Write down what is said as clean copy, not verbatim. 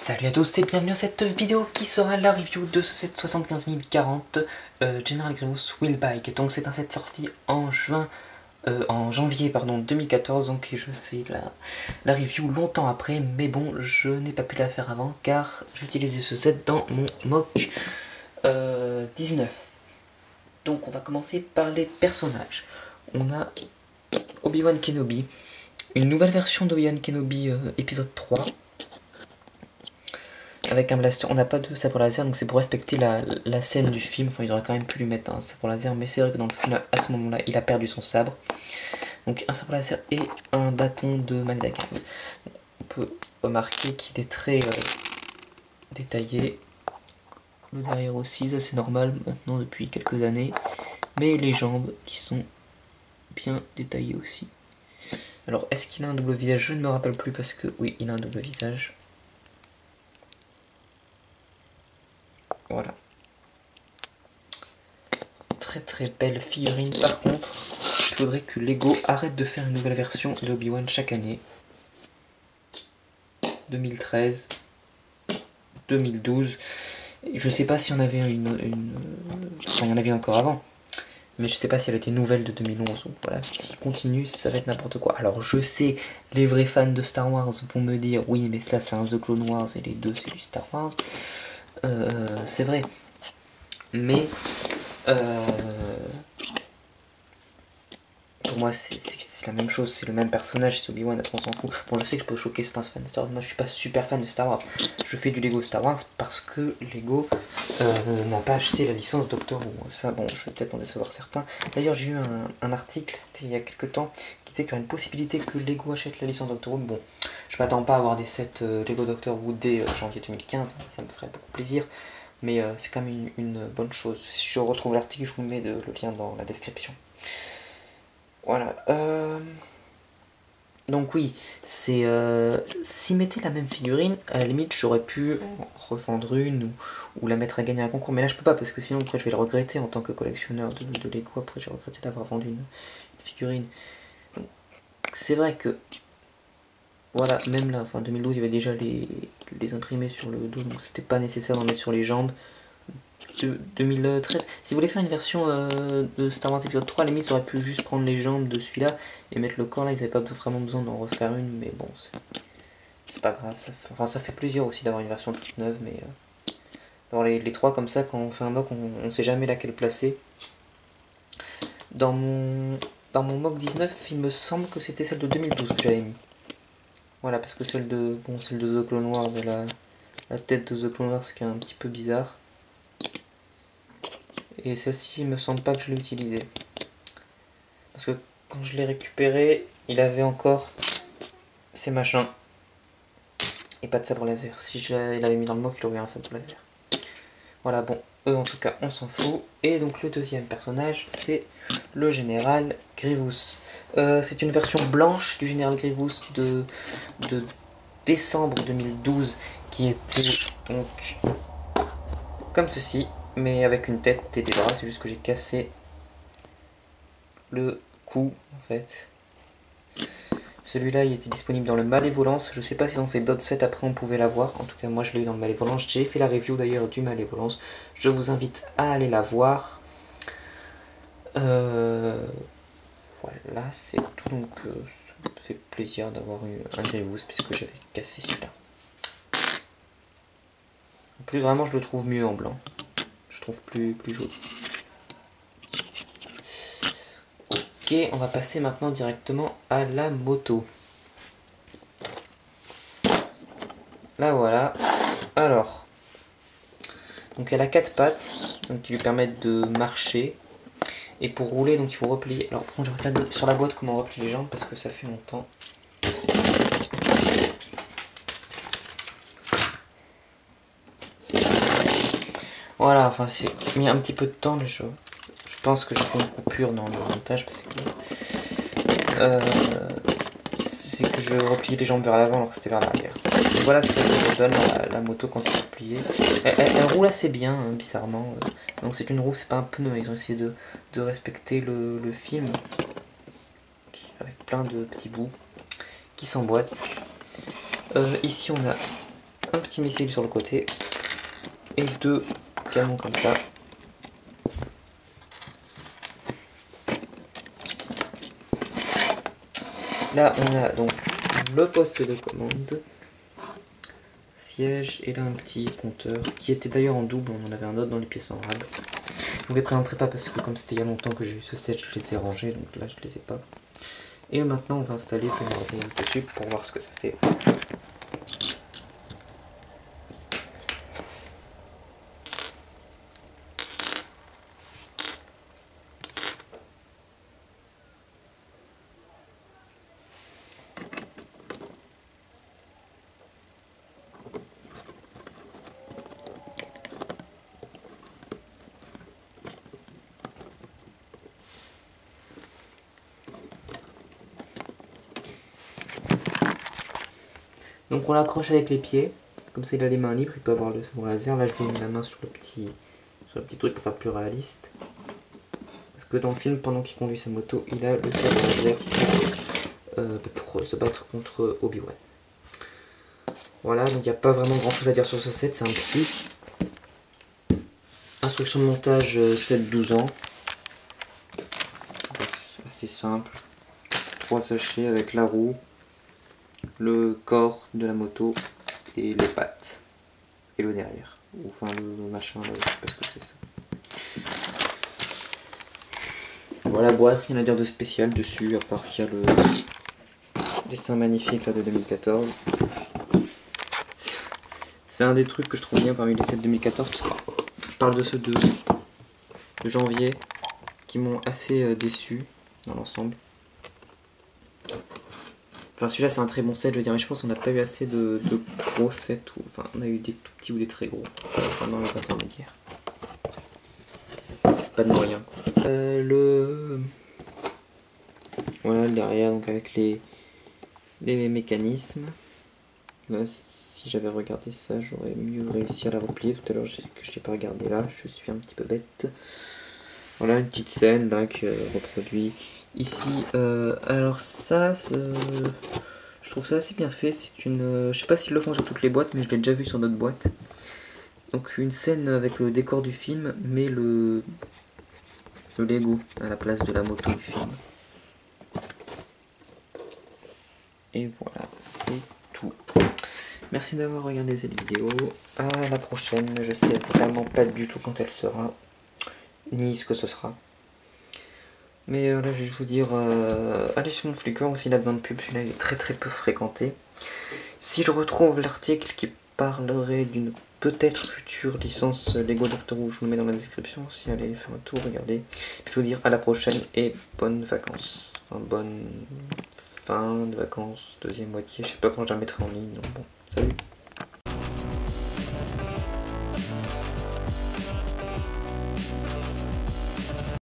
Salut à tous et bienvenue à cette vidéo qui sera la review de ce set 75040 General Grievous Will Bike. Donc c'est un set sorti en janvier 2014, donc je fais la review longtemps après, mais bon, je n'ai pas pu la faire avant car j'ai utilisé ce set dans mon mock 19. Donc on va commencer par les personnages. On a Obi-Wan Kenobi, une nouvelle version d'Obi-Wan Kenobi épisode 3. Avec un blaster, on n'a pas de sabre laser, donc c'est pour respecter la scène du film. Enfin, ils auraient quand même pu lui mettre un sabre laser, mais c'est vrai que dans le film, à ce moment-là, il a perdu son sabre. Donc un sabre laser et un bâton de Magdagan. On peut remarquer qu'il est très détaillé. Le derrière aussi, ça c'est normal maintenant depuis quelques années. Mais les jambes qui sont bien détaillées aussi. Alors, est-ce qu'il a un double visage? Je ne me rappelle plus parce que oui, il a un double visage. Voilà. Très belle figurine. Par contre, il faudrait que Lego arrête de faire une nouvelle version d'Obi-Wan chaque année. 2013, 2012. Je sais pas si on avait enfin, il y en avait encore avant. Mais je sais pas si elle était nouvelle de 2011. Donc voilà, s'il continue, ça va être n'importe quoi. Alors je sais, les vrais fans de Star Wars vont me dire oui, mais ça c'est un The Clone Wars et les deux c'est du Star Wars. C'est vrai. Mais pour moi c'est la même chose, c'est le même personnage, c'est Obi-Wan, après on s'en fout. Bon, je sais que je peux choquer certains fans de Star Wars, moi je suis pas super fan de Star Wars. Je fais du Lego Star Wars parce que Lego n'a pas acheté la licence Doctor Who. Ça, bon, je vais peut-être en décevoir certains. D'ailleurs, j'ai eu un article, c'était il y a quelques temps, qui disait qu'il y aurait une possibilité que Lego achète la licence Doctor Who. Bon, je m'attends pas à avoir des sets Lego Doctor Who dès janvier 2015, ça me ferait beaucoup plaisir. Mais c'est quand même une bonne chose. Si je retrouve l'article, je vous mets le lien dans la description. Voilà. Donc oui, c'est s'ils mettaient la même figurine, à la limite j'aurais pu en revendre une ou la mettre à gagner un concours, mais là je peux pas parce que sinon après je vais le regretter en tant que collectionneur de Lego. Après j'ai regretté d'avoir vendu une figurine. C'est vrai que voilà, même là, enfin 2012 il y avait déjà les imprimés sur le dos, donc c'était pas nécessaire d'en mettre sur les jambes. 2013. Si vous voulez faire une version de Star Wars épisode 3, à la limite, j'aurais pu juste prendre les jambes de celui-là et mettre le corps là. Ils n'avaient pas vraiment besoin d'en refaire une, mais bon, c'est pas grave. Ça fait plaisir aussi d'avoir une version toute neuve, mais d'avoir les trois comme ça, quand on fait un mock, on sait jamais laquelle placer. Dans mon mock 19, il me semble que c'était celle de 2012 que j'avais mis. Voilà, parce que celle de The Clone Wars, la tête de The Clone Wars qui est un petit peu bizarre. Et celle-ci, il me semble pas que je l'ai utilisée. Parce que quand je l'ai récupéré, il avait encore ces machins. Et pas de sabre laser. Si il avait mis dans le mock, il aurait un sabre laser. Voilà, bon, eux en tout cas, on s'en fout. Et donc le deuxième personnage, c'est le Général Grievous. C'est une version blanche du Général Grievous de décembre 2012 qui était donc comme ceci, mais avec une tête et des bras. C'est juste que j'ai cassé le cou en fait. Celui-là il était disponible dans le Malévolence. Je sais pas s'ils ont fait d'autres sets après, on pouvait l'avoir. En tout cas moi je l'ai eu dans le Malévolence. J'ai fait la review d'ailleurs du Malévolence. Je vous invite à aller la voir. Voilà, c'est tout. Donc ça me fait plaisir d'avoir eu un Grievous puisque j'avais cassé celui-là. En plus vraiment je le trouve mieux en blanc. Je trouve plus joli. Ok, on va passer maintenant directement à la moto. Là voilà. Alors, donc elle a 4 pattes donc, qui lui permettent de marcher. Et pour rouler, donc il faut replier. Alors, par contre, je regarde sur la boîte comment on replie les jambes parce que ça fait longtemps. Voilà, enfin, c'est mis un petit peu de temps. Je pense que j'ai fait une coupure dans le montage parce que c'est que je replie les jambes vers l'avant alors que c'était vers l'arrière. Voilà ce que ça donne la moto quand tu es repliée. Elle roule assez bien, hein, bizarrement. Donc c'est une roue, c'est pas un pneu. Ils ont essayé de respecter le film avec plein de petits bouts qui s'emboîtent. Ici on a un petit missile sur le côté et 2 canons comme ça. Là on a donc le poste de commande, siège et là un petit compteur qui était d'ailleurs en double, on en avait un autre dans les pièces en rab. Je vous les présenterai pas parce que comme c'était il y a longtemps que j'ai eu ce set, je les ai rangés, donc là je les ai pas. Et maintenant on va installer le ordinateur dessus pour voir ce que ça fait. Donc on l'accroche avec les pieds, comme ça il a les mains libres, il peut avoir le sabre laser. Là je lui mets la main sur le petit truc pour faire plus réaliste. Parce que dans le film, pendant qu'il conduit sa moto, il a le sabre laser pour se battre contre Obi-Wan. Voilà, donc il n'y a pas vraiment grand chose à dire sur ce set, c'est un petit. Instruction de montage 7-12 ans. Assez simple. 3 sachets avec la roue, le corps de la moto et les pattes et le derrière, ou enfin le machin là, je sais pas ce que c'est ça. Voilà, boîte, rien à dire de spécial dessus à part qu'il y a le dessin magnifique là de 2014. C'est un des trucs que je trouve bien parmi les sets 2014 parce que je parle de ceux de janvier qui m'ont assez déçu dans l'ensemble. Enfin celui-là c'est un très bon set, je veux dire, mais je pense qu'on n'a pas eu assez de gros sets, enfin on a eu des tout petits ou des très gros, pendant les intermédiaires. Pas de moyens quoi. Voilà le derrière, donc avec les mécanismes. Là si j'avais regardé ça j'aurais mieux réussi à la replier tout à l'heure que je n'ai pas regardé là, je suis un petit peu bête. Voilà une petite scène là qui reproduit ici. Alors ça, je trouve ça assez bien fait. C'est une, je sais pas s'ils le font sur toutes les boîtes, mais je l'ai déjà vu sur d'autres boîtes. Donc une scène avec le décor du film, mais le Lego à la place de la moto du film. Et voilà, c'est tout. Merci d'avoir regardé cette vidéo. À la prochaine. Je sais vraiment pas du tout quand elle sera, ni ce que ce sera. Mais là je vais vous dire, allez sur mon Flickr aussi, là dedans de pub, celui-là il est très peu fréquenté. Si je retrouve l'article qui parlerait d'une peut-être future licence Lego Doctor Who, je vous le mets dans la description, si allez faire un tour, regardez. Puis je vous dire à la prochaine et bonnes vacances. Enfin bonne fin de vacances, deuxième moitié, je sais pas quand je la mettrai en ligne, donc bon.